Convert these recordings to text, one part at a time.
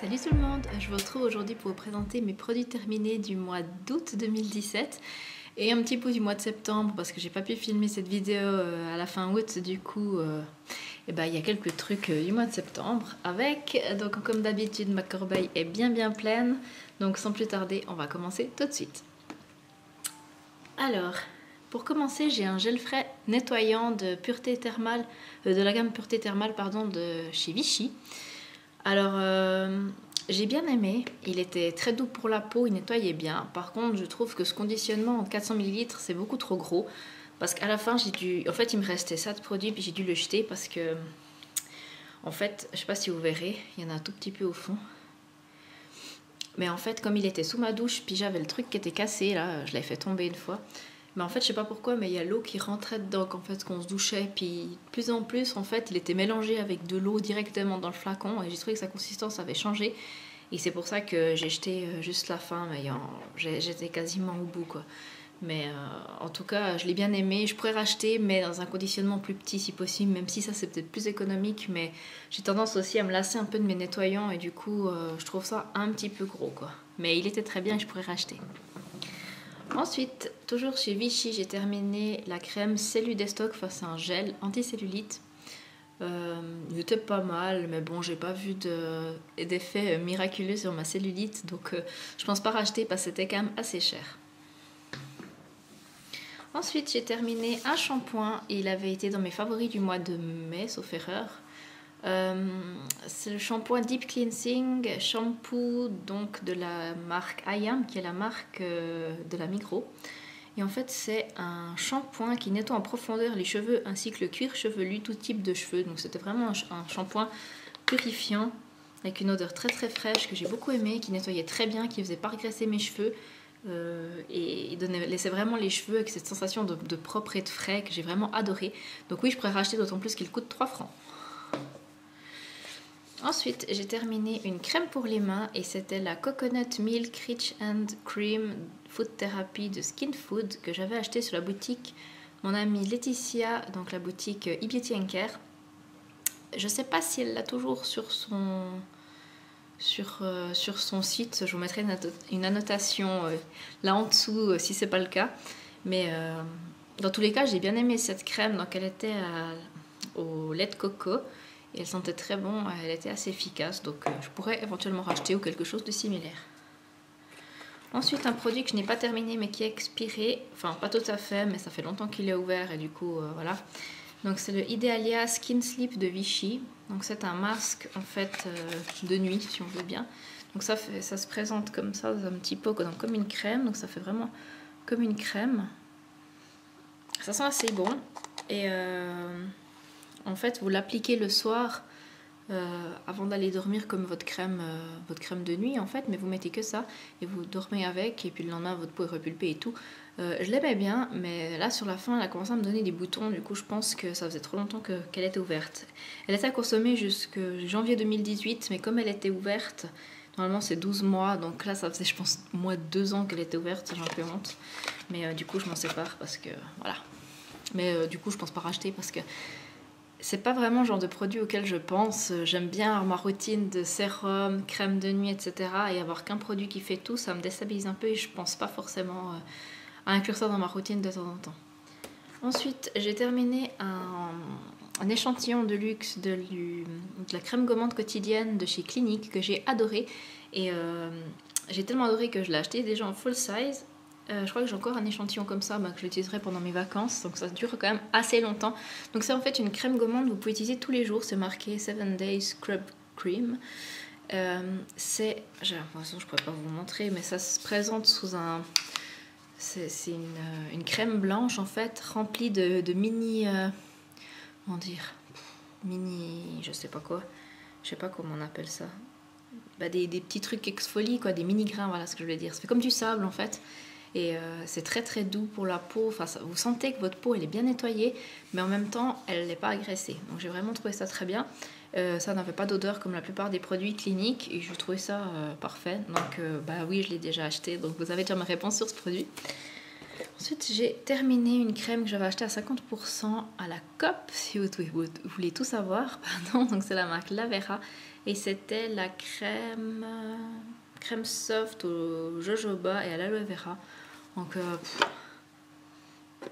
Salut tout le monde, je vous retrouve aujourd'hui pour vous présenter mes produits terminés du mois d'août 2017 et un petit peu du mois de septembre parce que j'ai pas pu filmer cette vidéo à la fin août, du coup il y a quelques trucs du mois de septembre avec, donc comme d'habitude ma corbeille est bien pleine, donc sans plus tarder on va commencer tout de suite. Alors, pour commencer, j'ai un gel frais nettoyant de pureté thermale, de la gamme pureté thermale pardon, de chez Vichy. Alors, j'ai bien aimé, il était très doux pour la peau, il nettoyait bien. Par contre, je trouve que ce conditionnement en 400 ml, c'est beaucoup trop gros. Parce qu'à la fin, en fait, il me restait ça de produit, puis j'ai dû le jeter parce que... En fait, je sais pas si vous verrez, il y en a un tout petit peu au fond. Mais en fait, comme il était sous ma douche, puis j'avais le truc qui était cassé, là, je l'avais fait tomber une fois. Mais en fait, je sais pas pourquoi, mais il y a l'eau qui rentrait dedans en fait, qu'on se douchait. Puis de plus en plus, en fait, il était mélangé avec de l'eau directement dans le flacon. Et j'ai trouvé que sa consistance avait changé. Et c'est pour ça que j'ai jeté juste la fin. Mais j'étais quasiment au bout, quoi. Mais en tout cas, je l'ai bien aimé. Je pourrais racheter, mais dans un conditionnement plus petit si possible. Même si ça, c'est peut-être plus économique. Mais j'ai tendance aussi à me lasser un peu de mes nettoyants. Et du coup, je trouve ça un petit peu gros, quoi. Mais il était très bien et je pourrais racheter. Ensuite, toujours chez Vichy, j'ai terminé la crème Celludestock face à un gel anticellulite. Il était pas mal, mais bon, j'ai pas vu d'effet miraculeux sur ma cellulite, donc je pense pas racheter parce que c'était quand même assez cher. Ensuite, j'ai terminé un shampoing, il avait été dans mes favoris du mois de mai, sauf erreur. C'est le shampoing Deep Cleansing Shampoo donc de la marque Ayam, qui est la marque de la Migros. Et en fait, c'est un shampoing qui nettoie en profondeur les cheveux ainsi que le cuir chevelu, tout type de cheveux. Donc c'était vraiment un shampoing purifiant avec une odeur très fraîche que j'ai beaucoup aimé, qui nettoyait très bien, qui faisait pas régresser mes cheveux et laissait vraiment les cheveux avec cette sensation de propre et de frais que j'ai vraiment adoré. Donc oui, je pourrais racheter, d'autant plus qu'il coûte 3 francs. Ensuite, j'ai terminé une crème pour les mains et c'était la Coconut Milk Rich and Cream Food Therapy de Skin Food que j'avais acheté sur la boutique mon amie Laetitia, donc la boutique eBeauty & Care. Je ne sais pas si elle l'a toujours sur son site, je vous mettrai une annotation là en dessous si c'est pas le cas. Mais dans tous les cas, j'ai bien aimé cette crème, donc elle était au lait de coco. Et elle sentait très bon, elle était assez efficace, donc je pourrais éventuellement racheter ou quelque chose de similaire. Ensuite, un produit que je n'ai pas terminé mais qui est expiré, enfin pas tout à fait, mais ça fait longtemps qu'il est ouvert et du coup voilà. Donc c'est le Idealia Skin Sleep de Vichy. Donc c'est un masque en fait de nuit si on veut bien. Donc ça se présente comme ça dans un petit pot, donc comme une crème, donc ça fait vraiment comme une crème. Ça sent assez bon et en fait, vous l'appliquez le soir avant d'aller dormir comme votre crème de nuit en fait, mais vous mettez que ça et vous dormez avec et puis le lendemain votre peau est repulpée et tout. Je l'aimais bien, mais là sur la fin elle a commencé à me donner des boutons, du coup je pense que ça faisait trop longtemps qu'elle était ouverte. Elle était à consommer jusqu'à janvier 2018, mais comme elle était ouverte, normalement c'est 12 mois, donc là ça faisait je pense moins de 2 ans qu'elle était ouverte, j'ai un peu honte. Mais du coup je m'en sépare parce que voilà. Mais du coup je pense pas racheter parce que c'est pas vraiment le genre de produit auquel je pense. J'aime bien avoir ma routine de sérum, crème de nuit, etc. Et avoir qu'un produit qui fait tout, ça me déstabilise un peu et je pense pas forcément à inclure ça dans ma routine de temps en temps. Ensuite, j'ai terminé un échantillon de luxe de la crème gommante quotidienne de chez Clinique que j'ai adoré. Et j'ai tellement adoré que je l'ai acheté déjà en full size. Je crois que j'ai encore un échantillon comme ça que j'utiliserai pendant mes vacances, donc ça dure quand même assez longtemps. Donc c'est en fait une crème gommante que vous pouvez utiliser tous les jours, c'est marqué 7 Days Scrub Cream. J'ai l'impression que je pourrais pas vous montrer, mais ça se présente sous un... C'est une crème blanche en fait, remplie de mini... comment dire, mini... je sais pas quoi, je sais pas comment on appelle ça. Des petits trucs exfolie, quoi, des mini grains, voilà ce que je voulais dire. Ça fait comme du sable en fait. Et c'est très doux pour la peau. Enfin, vous sentez que votre peau elle est bien nettoyée, mais en même temps elle n'est pas agressée. Donc j'ai vraiment trouvé ça très bien. Ça n'avait pas d'odeur comme la plupart des produits cliniques et je trouvais ça parfait. Donc oui, je l'ai déjà acheté. Donc vous avez déjà ma réponse sur ce produit. Ensuite, j'ai terminé une crème que j'avais achetée à 50% à la COP, si vous voulez tout savoir. Pardon, donc c'est la marque Lavera. Et c'était la crème, crème soft au jojoba et à l'aloe vera. Donc,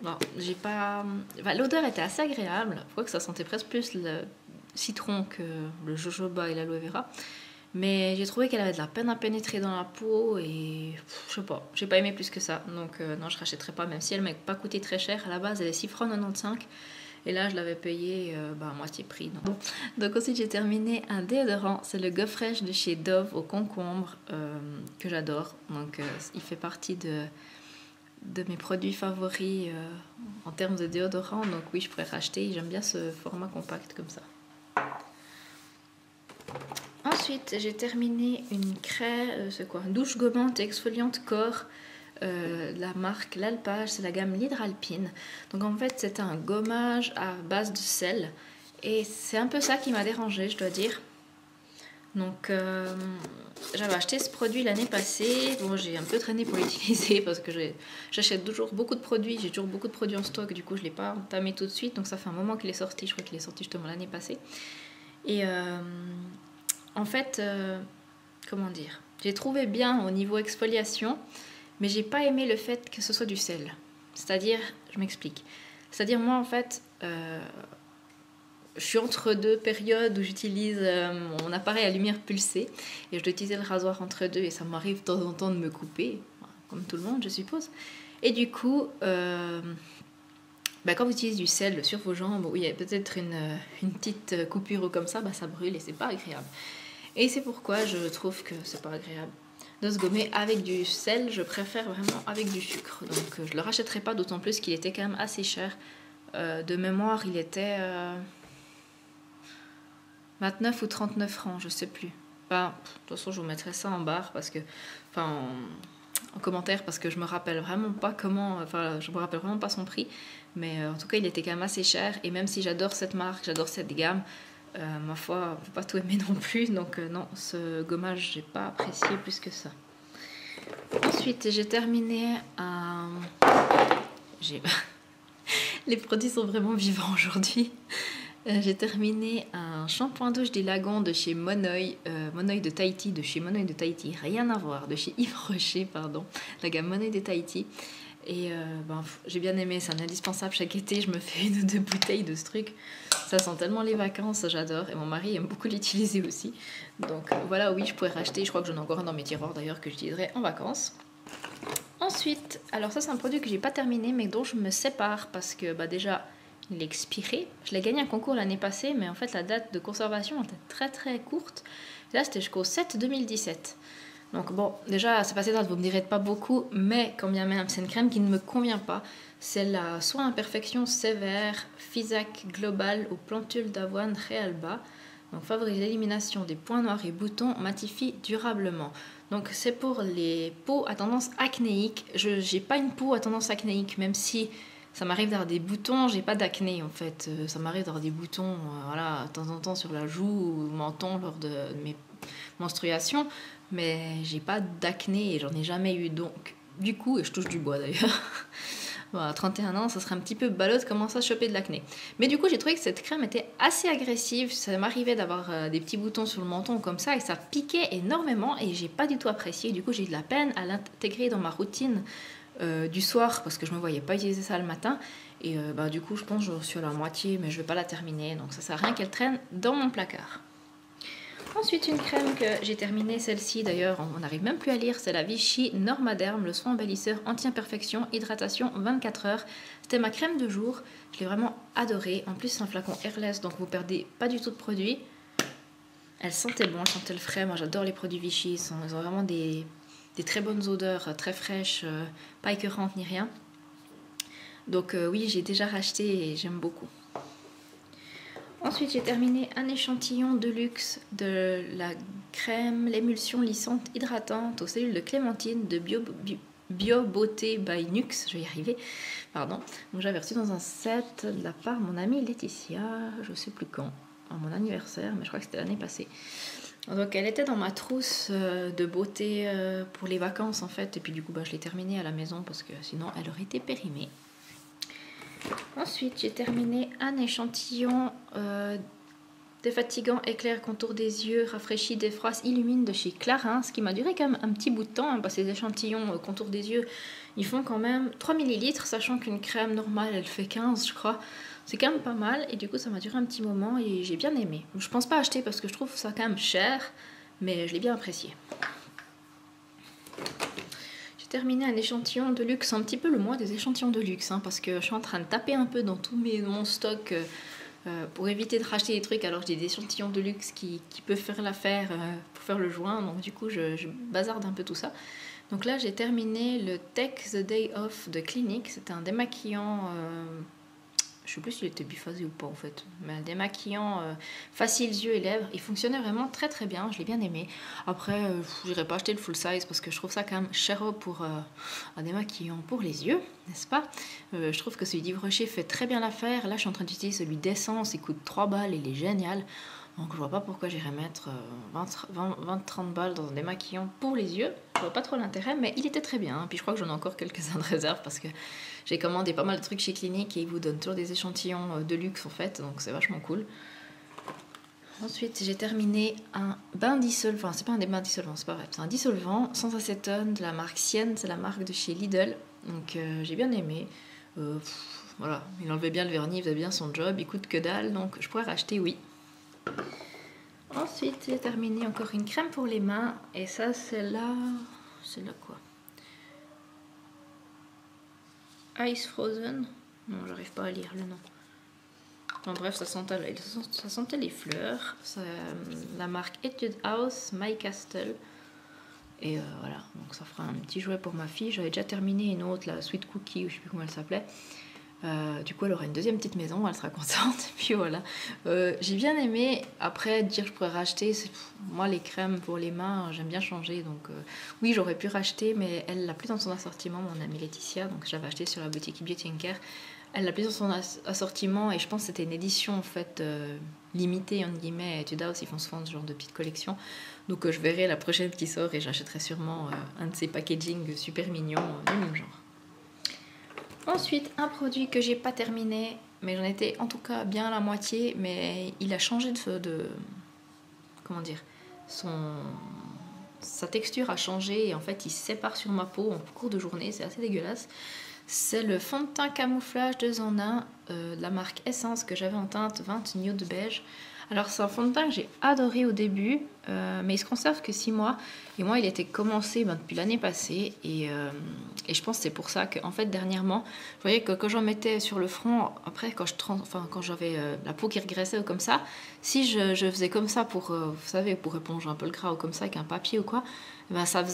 bon, j'ai pas... Enfin, l'odeur était assez agréable. Je crois que ça sentait presque plus le citron que le jojoba et l'aloe vera. Mais j'ai trouvé qu'elle avait de la peine à pénétrer dans la peau et je sais pas, j'ai pas aimé plus que ça. Donc non, je rachèterai pas, même si elle m'a pas coûté très cher. À la base, elle est 6,95 € et là, je l'avais payé à moitié prix. Donc ensuite, j'ai terminé un déodorant. C'est le Go Fresh de chez Dove au concombre que j'adore. Donc il fait partie de mes produits favoris en termes de déodorant. Donc oui, je pourrais racheter. J'aime bien ce format compact comme ça. Ensuite, j'ai terminé une crème, c'est quoi, une douche gommante et exfoliante corps, la marque L'Alpage, c'est la gamme l'Hydralpine. Donc en fait, c'est un gommage à base de sel et c'est un peu ça qui m'a dérangée, je dois dire. Donc j'avais acheté ce produit l'année passée. Bon, j'ai un peu traîné pour l'utiliser parce que j'achète toujours beaucoup de produits, j'ai toujours beaucoup de produits en stock, du coup je ne l'ai pas entamé tout de suite. Donc ça fait un moment qu'il est sorti, je crois qu'il est sorti justement l'année passée. Et en fait, comment dire, j'ai trouvé bien au niveau exfoliation, mais j'ai pas aimé le fait que ce soit du sel. C'est-à-dire, je m'explique. C'est-à-dire moi en fait, je suis entre deux périodes où j'utilise mon appareil à lumière pulsée et je dois utiliser le rasoir entre deux et ça m'arrive de temps en temps de me couper, comme tout le monde je suppose. Et du coup, quand vous utilisez du sel sur vos jambes, où il y a peut-être une petite coupure ou comme ça, ça brûle et c'est pas agréable. Et c'est pourquoi je trouve que c'est pas agréable de se gommer avec du sel. Je préfère vraiment avec du sucre. Donc je le rachèterai pas, d'autant plus qu'il était quand même assez cher. De mémoire, il était 29 ou 39 francs, je sais plus. De toute façon, je vous mettrai ça en barre parce que, en commentaire parce que je me rappelle vraiment pas je me rappelle vraiment pas son prix. Mais en tout cas, il était quand même assez cher. Et même si j'adore cette marque, j'adore cette gamme, ma foi, on peut pas tout aimer non plus. Donc non, ce gommage, j'ai pas apprécié plus que ça. Ensuite, j'ai terminé Les produits sont vraiment vivants aujourd'hui. J'ai terminé un shampoing douche des lagons de chez Monoi, Monoi de Tahiti, rien à voir, de chez Yves Rocher, pardon, la gamme Monoi de Tahiti. Et j'ai bien aimé, c'est un indispensable chaque été, je me fais 1 ou 2 bouteilles de ce truc. Ça sent tellement les vacances, j'adore. Et mon mari aime beaucoup l'utiliser aussi. Donc voilà, oui, je pourrais racheter, je crois que j'en ai encore un dans mes tiroirs d'ailleurs que j'utiliserai en vacances. Ensuite, alors ça c'est un produit que j'ai pas terminé mais dont je me sépare parce que déjà il est expiré. Je l'ai gagné un concours l'année passée mais en fait la date de conservation était très très courte. Là c'était jusqu'au 7 2017. Donc bon, déjà c'est passé date, vous me direz pas beaucoup, mais quand bien même c'est une crème qui ne me convient pas. C'est la Soin Imperfection Sévère Physac Global aux plantules d'avoine Realba. Donc favorise l'élimination des points noirs et boutons, matifie durablement. Donc c'est pour les peaux à tendance acnéique. Je n'ai pas une peau à tendance acnéique, même si ça m'arrive d'avoir des boutons, j'ai pas d'acné en fait. Ça m'arrive d'avoir des boutons de temps en temps sur la joue ou le menton lors de mes menstruations, mais j'ai pas d'acné et j'en ai jamais eu. Donc du coup, et je touche du bois d'ailleurs, à 31 ans, ça serait un petit peu ballot de commencer à choper de l'acné. Mais du coup, j'ai trouvé que cette crème était assez agressive. Ça m'arrivait d'avoir des petits boutons sur le menton comme ça et ça piquait énormément et j'ai pas du tout apprécié. Du coup, j'ai eu de la peine à l'intégrer dans ma routine du soir parce que je me voyais pas utiliser ça le matin. Et du coup, je pense que je suis à la moitié, mais je vais pas la terminer. Donc ça sert à rien qu'elle traîne dans mon placard. Ensuite, une crème que j'ai terminée, celle-ci d'ailleurs, on n'arrive même plus à lire, c'est la Vichy Normaderm, le soin embellisseur anti-imperfection, hydratation 24 heures. C'était ma crème de jour, je l'ai vraiment adorée. En plus, c'est un flacon airless, donc vous perdez pas du tout de produit. Elle sentait bon, elle sentait le frais. Moi, j'adore les produits Vichy, ils ont vraiment des très bonnes odeurs, très fraîches, pas écœurantes ni rien. Donc oui, j'ai déjà racheté et j'aime beaucoup. Ensuite, j'ai terminé un échantillon de luxe de la crème, l'émulsion lissante hydratante aux cellules de clémentine de Bio Beauté by Nux. Je vais y arriver, pardon. Donc, j'avais reçu dans un set de la part de mon amie Laetitia, je ne sais plus quand, à mon anniversaire, mais je crois que c'était l'année passée. Donc elle était dans ma trousse de beauté pour les vacances en fait. Et puis du coup je l'ai terminée à la maison parce que sinon elle aurait été périmée. Ensuite j'ai terminé un échantillon défatigant éclair contour des yeux, rafraîchi, défroisse, illumine de chez Clarins, ce qui m'a duré quand même un petit bout de temps, hein, parce que ces échantillons contour des yeux, ils font quand même 3 ml, sachant qu'une crème normale, elle fait 15, je crois. C'est quand même pas mal, et du coup, ça m'a duré un petit moment, et j'ai bien aimé. Je pense pas acheter parce que je trouve ça quand même cher, mais je l'ai bien apprécié. J'ai terminé un échantillon de luxe, un petit peu le mois des échantillons de luxe, hein, parce que je suis en train de taper un peu dans tout mon stock... pour éviter de racheter des trucs alors j'ai des échantillons de luxe qui peuvent faire l'affaire pour faire le joint, donc du coup je bazarde un peu tout ça. Donc là j'ai terminé le Take the Day Off de Clinique, c'était un démaquillant, je sais plus s'il était biphasé ou pas en fait, mais un démaquillant facile yeux et lèvres, il fonctionnait vraiment très très bien, je l'ai bien aimé. Après j'irai pas acheter le full size parce que je trouve ça quand même cher pour un démaquillant pour les yeux, n'est-ce pas? Je trouve que celui d'Yves Rocher fait très bien l'affaire. Là je suis en train d'utiliser celui d'Essence, il coûte 3 balles, il est génial. Donc je vois pas pourquoi j'irais mettre 20-30 balles dans un démaquillant pour les yeux. Je vois pas trop l'intérêt, mais il était très bien. Puis je crois que j'en ai encore quelques-uns de réserve parce que j'ai commandé pas mal de trucs chez Clinique et ils vous donnent toujours des échantillons de luxe en fait, donc c'est vachement cool. Ensuite, j'ai terminé un bain dissolvant, enfin c'est pas un bain dissolvant, c'est pas vrai, c'est un dissolvant sans acétone de la marque Sienne, c'est la marque de chez Lidl, donc j'ai bien aimé. Voilà, il enlevait bien le vernis, il faisait bien son job, il coûte que dalle, donc je pourrais racheter, oui. Ensuite, j'ai terminé encore une crème pour les mains, et ça c'est là quoi? Ice Frozen? Non, j'arrive pas à lire le nom. Enfin, bref, ça sentait les fleurs. C'est la marque Etude House My Castle. Et voilà, donc ça fera un petit jouet pour ma fille. J'avais déjà terminé une autre, la Sweet Cookie, ou je sais plus comment elle s'appelait. Du coup, elle aura une deuxième petite maison, elle sera contente. Et puis voilà, j'ai bien aimé. Après, dire que je pourrais racheter, moi les crèmes pour les mains, j'aime bien changer. Donc oui, j'aurais pu racheter, mais elle l'a plus dans son assortiment, mon amie Laetitia. Donc j'avais acheté sur la boutique Beauty & Care. Elle l'a plus dans son assortiment et je pense que c'était une édition en fait limitée entre guillemets. Etude House, ils font souvent ce genre de petites collections. Donc je verrai la prochaine qui sort et j'achèterai sûrement un de ces packaging super mignons du même genre. Ensuite, un produit que j'ai pas terminé, mais j'en étais en tout cas bien à la moitié, mais il a changé comment dire, sa texture a changé et en fait il se sépare sur ma peau en cours de journée, c'est assez dégueulasse. C'est le fond de teint camouflage 2 en 1 de la marque Essence que j'avais en teinte 20 nude beige. Alors c'est un fond de teint que j'ai adoré au début, mais il se conserve que 6 mois. Et moi il était commencé depuis l'année passée et je pense que c'est pour ça qu'en fait dernièrement, je voyais que quand j'en mettais sur le front, après quand j'avais la peau qui régressait ou comme ça, si je faisais comme ça pour, vous savez, pour éponger un peu le gras ou comme ça avec un papier ou quoi, ben ça me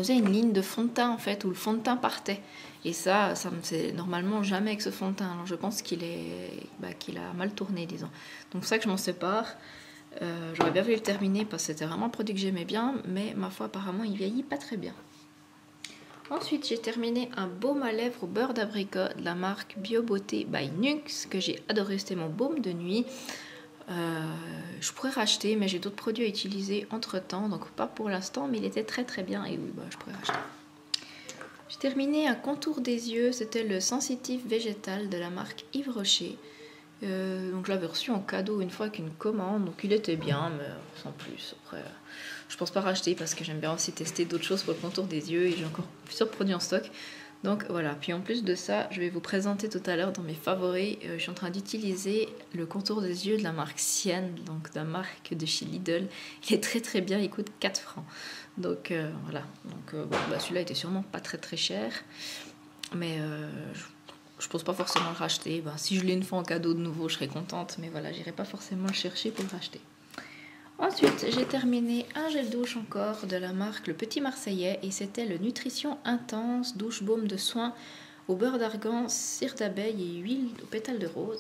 faisait une ligne de fond de teint en fait, où le fond de teint partait. Et ça me fait normalement jamais avec ce fond de teint. Alors je pense qu'il a mal tourné, disons. Donc c'est ça que je m'en sépare. J'aurais bien voulu le terminer parce que c'était vraiment un produit que j'aimais bien, mais ma foi apparemment il vieillit pas très bien. Ensuite j'ai terminé un baume à lèvres au beurre d'abricot de la marque Bio Beauté by Nux que j'ai adoré, c'était mon baume de nuit. Je pourrais racheter, mais j'ai d'autres produits à utiliser entre temps, donc pas pour l'instant, mais il était très très bien et oui, je pourrais racheter. J'ai terminé un contour des yeux, c'était le sensitif végétal de la marque Yves Rocher. Donc je l'avais reçu en cadeau une fois avec une commande, donc il était bien, mais sans plus. Après, je pense pas racheter parce que j'aime bien aussi tester d'autres choses pour le contour des yeux et j'ai encore plusieurs produits en stock. Donc voilà, puis en plus de ça, je vais vous présenter tout à l'heure dans mes favoris, je suis en train d'utiliser le contour des yeux de la marque Sienne, donc de la marque de chez Lidl. Il est très très bien, il coûte 4 francs. Donc voilà, donc, celui-là était sûrement pas très très cher, mais je pense pas forcément le racheter. Si je l'ai une fois en cadeau de nouveau, je serais contente, mais voilà, j'irai pas forcément le chercher pour le racheter. Ensuite, j'ai terminé un gel douche encore de la marque Le Petit Marseillais et c'était le Nutrition Intense douche baume de soin au beurre d'argan, cire d'abeille et huile aux pétales de rose.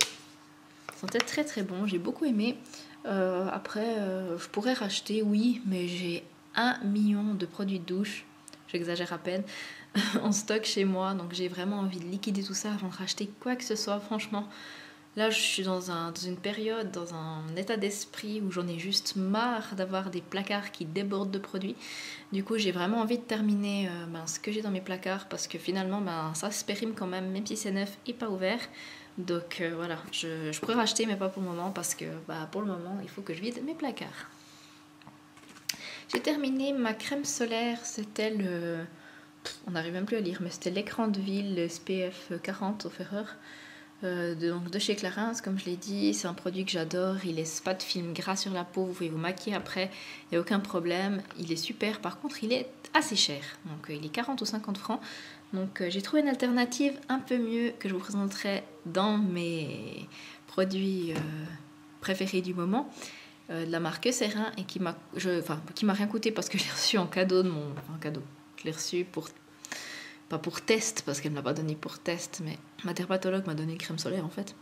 Ça sentait très très bon, j'ai beaucoup aimé. Après, je pourrais racheter, oui, mais j'ai 1 million de produits de douche, j'exagère à peine, en stock chez moi, donc j'ai vraiment envie de liquider tout ça avant de racheter quoi que ce soit, franchement. Là, je suis dans une période, dans un état d'esprit où j'en ai juste marre d'avoir des placards qui débordent de produits. Du coup, j'ai vraiment envie de terminer ce que j'ai dans mes placards parce que finalement, ça se périme quand même si c'est neuf et pas ouvert. Donc voilà, je pourrais racheter, mais pas pour le moment parce que pour le moment, il faut que je vide mes placards. J'ai terminé ma crème solaire, c'était on n'arrive même plus à lire, mais c'était l'écran de ville, le SPF 40 au Ferreur. Donc de chez Clarins, comme je l'ai dit, c'est un produit que j'adore. Il laisse pas de film gras sur la peau, vous pouvez vous maquiller après, il n'y a aucun problème. Il est super, par contre il est assez cher, donc il est 40 ou 50 francs. Donc j'ai trouvé une alternative un peu mieux que je vous présenterai dans mes produits préférés du moment, de la marque Serin, et qui m'a rien coûté parce que je l'ai reçu en cadeau je l'ai reçu pas pour test, parce qu'elle ne me l'a pas donné pour test, mais ma dermatologue m'a donné une crème solaire en fait.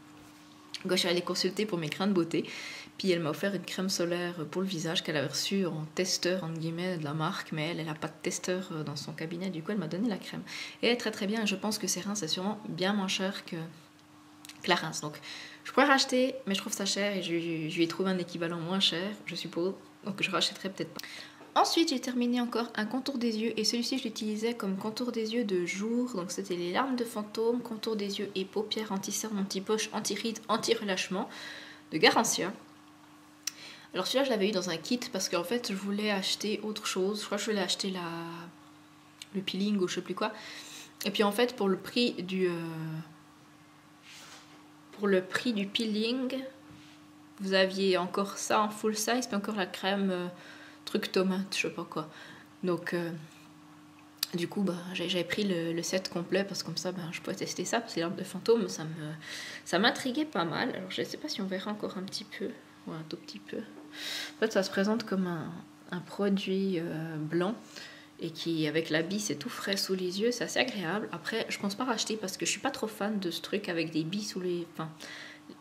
Donc je suis allée consulter pour mes grains de beauté, puis elle m'a offert une crème solaire pour le visage qu'elle avait reçue en testeur entre guillemets de la marque, mais elle n'a pas de testeur dans son cabinet, du coup elle m'a donné la crème. Et elle est très très bien, et je pense que Serin c'est sûrement bien moins cher que Clarins. Donc je pourrais racheter, mais je trouve ça cher et je lui ai trouvé un équivalent moins cher, je suppose, donc je rachèterai peut-être pas. Ensuite, j'ai terminé encore un contour des yeux, et celui-ci je l'utilisais comme contour des yeux de jour. Donc c'était les larmes de fantôme, contour des yeux et paupières anti-cerne, anti-poche, anti-rides, anti-relâchement de Garancia. Alors celui-là je l'avais eu dans un kit parce qu'en fait je voulais acheter autre chose. Je crois que je voulais acheter le peeling ou je sais plus quoi. Et puis en fait pour le prix du peeling, vous aviez encore ça en full size, puis encore la crème truc tomate, je sais pas quoi. Donc du coup j'avais pris le set complet parce que comme ça je pouvais tester ça, parce que les larmes de fantôme ça m'intriguait pas mal. Alors je sais pas si on verra encore un petit peu ou un tout petit peu. En fait ça se présente comme un produit blanc et qui avec la bille c'est tout frais sous les yeux, c'est assez agréable. Après je pense pas racheter parce que je suis pas trop fan de ce truc avec des billes sous les...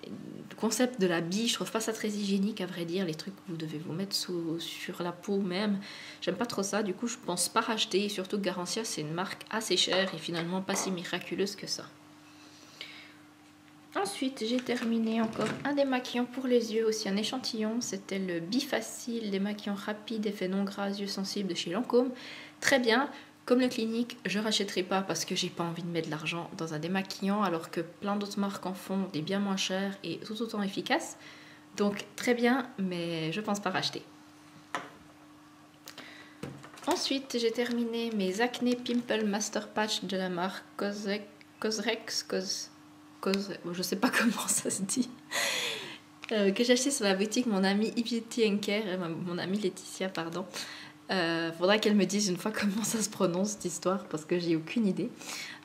Le concept de la bille, je trouve pas ça très hygiénique à vrai dire, les trucs que vous devez vous mettre sur la peau même, j'aime pas trop ça, du coup je pense pas racheter, et surtout que Garancia c'est une marque assez chère et finalement pas si miraculeuse que ça. Ensuite j'ai terminé encore un démaquillant pour les yeux, aussi un échantillon, c'était le Bifacile démaquillant rapide effet non gras yeux sensibles de chez Lancôme, très bien. Comme le Clinique, je rachèterai pas parce que j'ai pas envie de mettre de l'argent dans un démaquillant alors que plein d'autres marques en font des bien moins chers et tout autant efficaces. Donc très bien, mais je pense pas racheter. Ensuite, j'ai terminé mes Acné Pimple Master Patch de la marque Cosrex, je sais pas comment ça se dit, que j'ai acheté sur la boutique mon amie Beauty & Care, mon amie Laetitia, pardon. Faudra qu'elle me dise une fois comment ça se prononce cette histoire parce que j'ai aucune idée.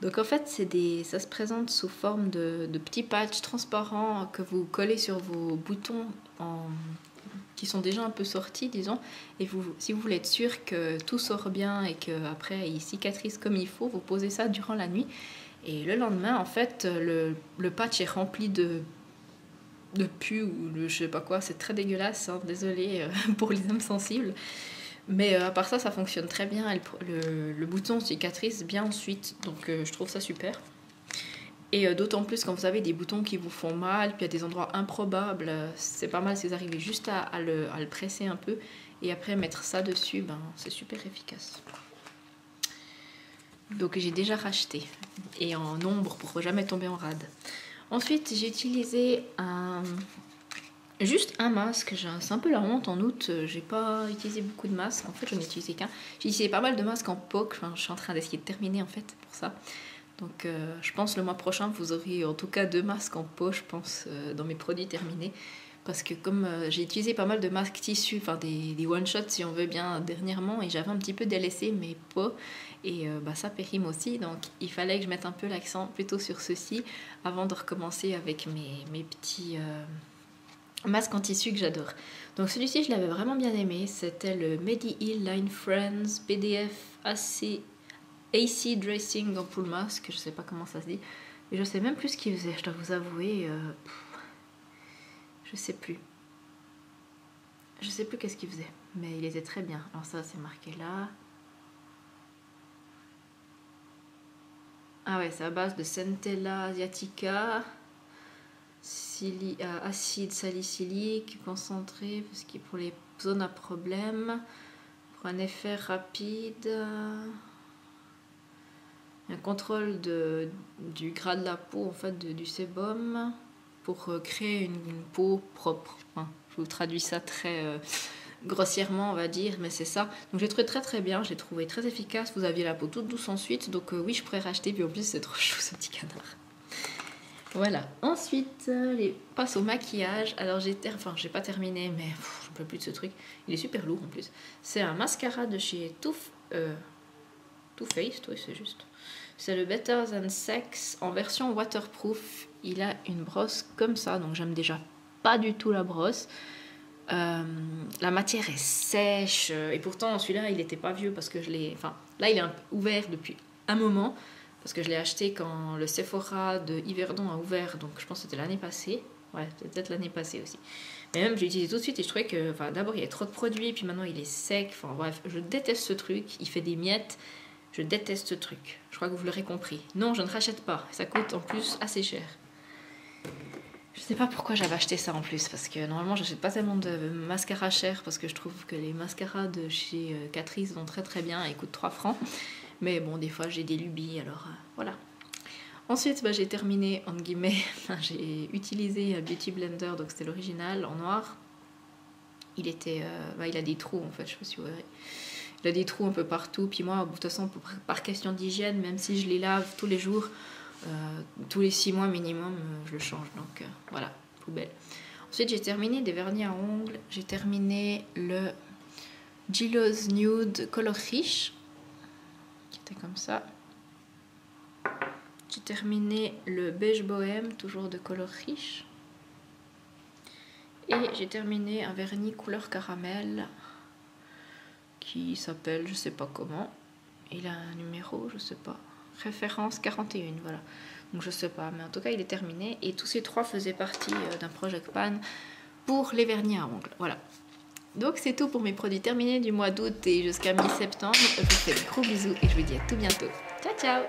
Donc en fait ça se présente sous forme de petits patchs transparents que vous collez sur vos boutons qui sont déjà un peu sortis disons, et si vous voulez être sûr que tout sort bien et qu'après il cicatrise comme il faut, vous posez ça durant la nuit et le lendemain en fait le patch est rempli de pus ou de je sais pas quoi, c'est très dégueulasse, hein, désolée pour les âmes sensibles. Mais à part ça, ça fonctionne très bien. Le bouton cicatrise bien ensuite, donc je trouve ça super. Et d'autant plus quand vous avez des boutons qui vous font mal, puis à des endroits improbables, c'est pas mal si vous arrivez juste à le presser un peu et après mettre ça dessus, c'est super efficace. Donc j'ai déjà racheté et en nombre pour jamais tomber en rade. Ensuite, j'ai utilisé juste un masque, c'est un peu la honte en août, j'ai pas utilisé beaucoup de masques, en fait j'en ai utilisé qu'un. J'ai utilisé pas mal de masques en poche, je suis en train d'essayer de terminer en fait pour ça. Donc je pense le mois prochain vous aurez en tout cas 2 masques en poche, je pense, dans mes produits terminés. Parce que comme j'ai utilisé pas mal de masques tissus, enfin des one-shots si on veut bien dernièrement, et j'avais un petit peu délaissé mes peaux, et ça périme aussi, donc il fallait que je mette un peu l'accent plutôt sur ceci avant de recommencer avec mes petits... masque en tissu que j'adore. Donc celui-ci je l'avais vraiment bien aimé, c'était le Medi-Heal Line Friends PDF AC Dressing Ampoule Masque, je sais pas comment ça se dit, et je sais même plus ce qu'il faisait, je dois vous avouer, je sais plus qu'est-ce qu'il faisait, mais il était très bien. Alors ça c'est marqué là. Ah ouais, c'est à base de Centella asiatica. acide salicylique concentré, parce que pour les zones à problème, pour un effet rapide, un contrôle du gras de la peau, en fait, du sébum, pour créer une peau propre. Enfin, je vous traduis ça très grossièrement, on va dire, mais c'est ça. Donc j'ai trouvé très très bien, j'ai trouvé très efficace. Vous aviez la peau toute douce ensuite, donc oui, je pourrais racheter. Puis en plus, c'est trop chou ce petit canard. Voilà. Ensuite, passe au maquillage. Alors j'ai pas terminé, mais j'en peux plus de ce truc. Il est super lourd en plus. C'est un mascara de chez Too Faced, oui c'est juste. C'est le Better Than Sex en version waterproof. Il a une brosse comme ça, donc j'aime déjà pas du tout la brosse. La matière est sèche et pourtant celui-là il n'était pas vieux parce que là il est ouvert depuis un moment parce que je l'ai acheté quand le Sephora de Yverdon a ouvert, donc je pense que c'était l'année passée. Ouais, peut-être l'année passée aussi. Mais même, j'ai utilisé tout de suite et je trouvais que, d'abord, il y avait trop de produits, puis maintenant, il est sec. Enfin, bref, je déteste ce truc. Il fait des miettes. Je déteste ce truc. Je crois que vous l'aurez compris. Non, je ne rachète pas. Ça coûte en plus assez cher. Je sais pas pourquoi j'avais acheté ça en plus, parce que normalement, j'achète pas tellement de mascara cher, parce que je trouve que les mascaras de chez Catrice vont très très bien et coûtent 3 francs. Mais bon, des fois, j'ai des lubies, alors voilà. Ensuite, j'ai terminé, entre guillemets, j'ai utilisé un Beauty Blender, donc c'était l'original, en noir. Il a des trous, en fait, je sais pas si vous verrez. Il a des trous un peu partout, puis moi, de toute façon, par question d'hygiène, même si je les lave tous les jours, tous les 6 mois minimum, je le change, donc voilà, poubelle. Ensuite, j'ai terminé des vernis à ongles, j'ai terminé le Gillo's Nude Color Riche, qui était comme ça. J'ai terminé le beige bohème, toujours de Color Riche. Et j'ai terminé un vernis couleur caramel qui s'appelle, je sais pas comment. Il a un numéro, je sais pas. Référence 41, voilà. Donc je sais pas, mais en tout cas il est terminé. Et tous ces 3 faisaient partie d'un Project Pan pour les vernis à ongles. Voilà. Donc c'est tout pour mes produits terminés du mois d'août et jusqu'à mi-septembre. Je vous fais de gros bisous et je vous dis à tout bientôt. Ciao ciao!